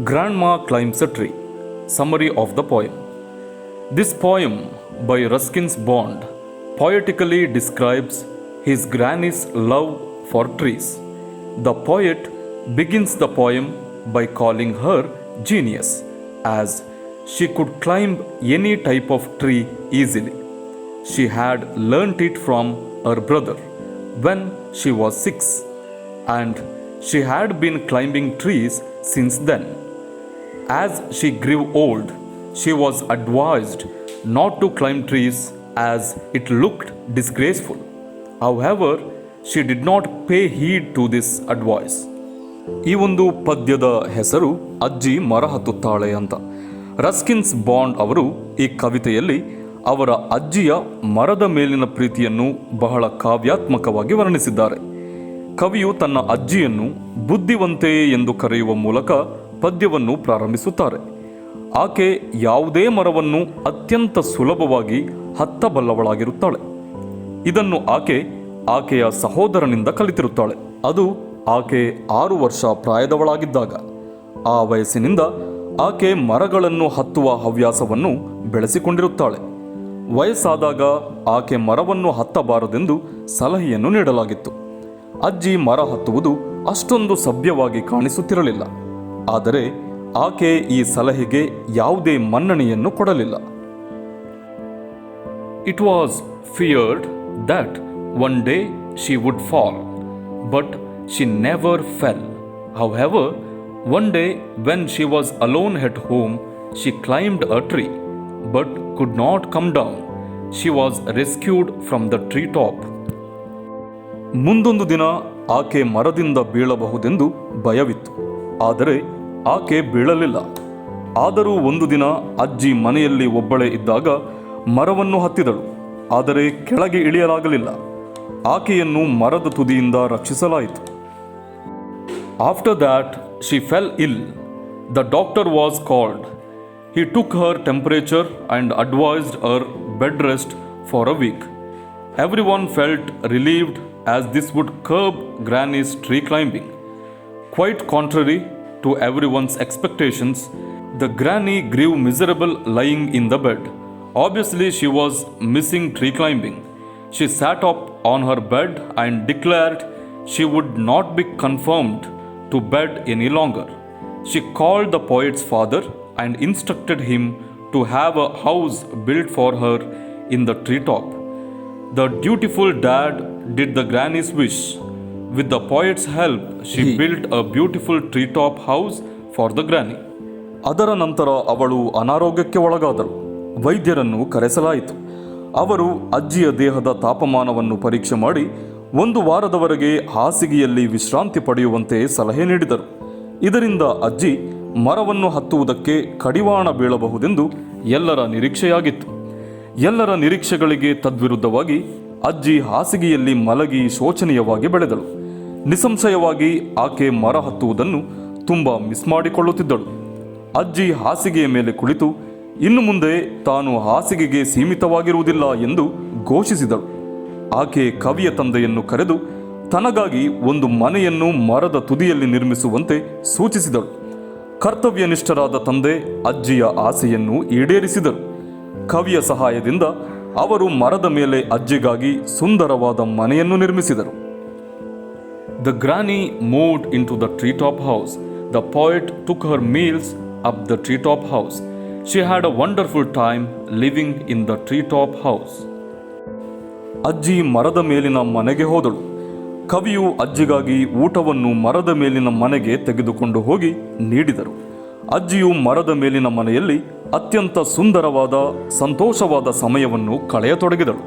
Grandma Climbs a Tree. Summary of the poem. This poem by Ruskin's Bond poetically describes his granny's love for trees. The poet begins the poem by calling her genius, as she could climb any type of tree easily. She had learnt it from her brother when she was 6, and she had been climbing trees since then. As she grew old, she was advised not to climb trees as it looked disgraceful. However, she did not pay heed to this advice. ಈ ಒಂದು ಪದ್ಯದ ಹೆಸರು ಅಜ್ಜಿ ಮರ ಹತ್ತುತ್ತಾಳೆ ಅಂತ. ರಸ್ಕಿನ್ಸ್ bond ಅವರು ಈ ಕವಿತೆಯಲ್ಲಿ ಅವರ ಅಜ್ಜಿಯ ಮರದ ಮೇಲಿನ ಪ್ರೀತಿಯನ್ನು ಬಹಳ ಕಾವ್ಯಾತ್ಮಕವಾಗಿ ವರ್ಣಿಸಿದ್ದಾರೆ. ಕವಿಯು ತನ್ನ ಅಜ್ಜಿಯನ್ನು ಬುದ್ಧಿವಂತೆ ಎಂದು ಕರೆಯುವ ಮೂಲಕ ಪದ್ಯವನ್ನು ಪ್ರಾರಂಭಿಸುತ್ತಾರೆ. ಆಕೆ ಯಾವುದೇ ಮರವನ್ನು ಅತ್ಯಂತ ಸುಲಭವಾಗಿ ಹತ್ತಬಲ್ಲವಳಾಗಿರುತ್ತಾಳೆ. ಇದನ್ನು ಆಕೆಯ ಸಹೋದರನಿಂದ ಕಲಿತಿರುತ್ತಾಳೆ. ಅದು ಆಕೆ 6 ವರ್ಷ ಪ್ರಾಯದವಳಾಗಿದ್ದಾಗ. ಆ ವಯಸ್ಸಿನಿಂದ ಆಕೆ ಮರಗಳನ್ನು ಹತ್ತುವ ಹವ್ಯಾಸವನ್ನು ಬೆಳೆಸಿಕೊಂಡಿರುತ್ತಾಳೆ. ವಯಸ್ಸಾದಾಗ ಆಕೆ ಮರವನ್ನು ಹತ್ತಬಾರದೆಂದು ಸಲಹೆಯನ್ನು ನೀಡಲಾಗಿತ್ತು. ಅಜ್ಜಿ ಮರ ಹತ್ತುವುದು ಅಷ್ಟೊಂದು ಸಭ್ಯವಾಗಿ ಕಾಣಿಸುತ್ತಿರಲಿಲ್ಲ. ಆದರೆ ಆಕೆ ಈ ಸಲಹೆಗೆ ಯಾವುದೇ ಮನ್ನಣೆಯನ್ನು ಕೊಡಲಿಲ್ಲ. It was feared that one day she would fall, but she never fell. However, one day when she was alone at home, she climbed a tree, but could not come down. She was rescued from the tree top. ಮುಂದೊಂದು ದಿನ ಆಕೆ ಮರದಿಂದ ಬೀಳಬಹುದೆಂದು ಭಯವಿತ್ತು, ಆದರೆ ಆಕೆ ಬೀಳಲಿಲ್ಲ. ಆದರೂ ಒಂದು ದಿನ ಅಜ್ಜಿ ಮನೆಯಲ್ಲಿ ಒಬ್ಬಳೇ ಇದ್ದಾಗ ಮರವನ್ನು ಹತ್ತಿದಳು, ಆದರೆ ಕೆಳಗೆ ಇಳಿಯಲಾಗಲಿಲ್ಲ. ಆಕೆಯನ್ನು ಮರದ ತುದಿಯಿಂದ ರಕ್ಷಿಸಲಾಯಿತು. After that she fell ill. The doctor was called. He took her temperature and advised her bed rest for a week. Everyone felt relieved as this would curb Granny's tree climbing. Quite contrary to everyone's expectations, the granny grew miserable lying in the bed. Obviously, she was missing tree climbing. She sat up on her bed and declared she would not be confined to bed any longer. She called the poet's father and instructed him to have a house built for her in the treetop. The dutiful dad did the granny's wish. With the poet's help, she built a beautiful treetop house for the granny. ಅದರ ನಂತರ ಅವಳು ಅನಾರೋಗ್ಯಕ್ಕೆ ಒಳಗಾದಳು. ವೈದ್ಯರನ್ನು ಕರೆಸಲಾಯಿತು. ಅವರು ಅಜ್ಜಿಯ ದೇಹದ ತಾಪಮಾನವನ್ನು ಪರೀಕ್ಷೆ ಮಾಡಿ 1 ವಾರದವರೆಗೆ ಹಾಸಿಗೆಯಲ್ಲಿ ವಿಶ್ರಾಂತಿ ಪಡೆಯುವಂತೆ ಸಲಹೆ ನೀಡಿದರು. ಇದರಿಂದ ಅಜ್ಜಿ ಮರವನ್ನು ಹತ್ತುವುದಕ್ಕೆ ಕಡಿವಾಣ ಬೀಳಬಹುದೆಂದು ಎಲ್ಲರ ನಿರೀಕ್ಷೆಯಾಗಿತ್ತು. ಎಲ್ಲರ ನಿರೀಕ್ಷೆಗಳಿಗೆ ತದ್ವಿರುದ್ಧವಾಗಿ ಅಜ್ಜಿ ಹಾಸಿಗೆಯಲ್ಲಿ ಮಲಗಿ ಶೋಚನೀಯವಾಗಿ ಬೆಳೆದಳು. ನಿಸ್ಸಂಶಯವಾಗಿ ಆಕೆ ಮರ ಹತ್ತುವುದನ್ನು ತುಂಬ ಮಿಸ್ ಮಾಡಿಕೊಳ್ಳುತ್ತಿದ್ದಳು. ಅಜ್ಜಿ ಹಾಸಿಗೆಯ ಮೇಲೆ ಕುಳಿತು ಇನ್ನು ಮುಂದೆ ತಾನು ಹಾಸಿಗೆಗೆ ಸೀಮಿತವಾಗಿರುವುದಿಲ್ಲ ಎಂದು ಘೋಷಿಸಿದಳು. ಆಕೆ ಕವಿಯ ತಂದೆಯನ್ನು ಕರೆದು ತನಗಾಗಿ ಒಂದು ಮನೆಯನ್ನು ಮರದ ತುದಿಯಲ್ಲಿ ನಿರ್ಮಿಸುವಂತೆ ಸೂಚಿಸಿದಳು. ಕರ್ತವ್ಯನಿಷ್ಠರಾದ ತಂದೆ ಅಜ್ಜಿಯ ಆಸೆಯನ್ನು ಈಡೇರಿಸಿದರು. ಕವಿಯ ಸಹಾಯದಿಂದ ಅವರು ಮರದ ಮೇಲೆ ಅಜ್ಜಿಗಾಗಿ ಸುಂದರವಾದ ಮನೆಯನ್ನು ನಿರ್ಮಿಸಿದರು. The granny moved into the treetop house. The poet took her meals up the treetop house. She had a wonderful time living in the treetop house. ಅಜ್ಜಿ ಮರದ ಮೇಲಿನ ಮನೆಗೆ ಹೋದಳು. ಕವಿಯು ಅಜ್ಜಿಗಾಗಿ ಊಟವನ್ನು ಮರದ ಮೇಲಿನ ಮನೆಗೆ ತೆಗೆದುಕೊಂಡು ಹೋಗಿ ನೀಡಿದರು. ಅಜ್ಜಿಯು ಮರದ ಮೇಲಿನ ಮನೆಯಲ್ಲಿ ಅತ್ಯಂತ ಸುಂದರವಾದ ಸಂತೋಷವಾದ ಸಮಯವನ್ನು ಕಳೆಯತೊಡಗಿದಳು.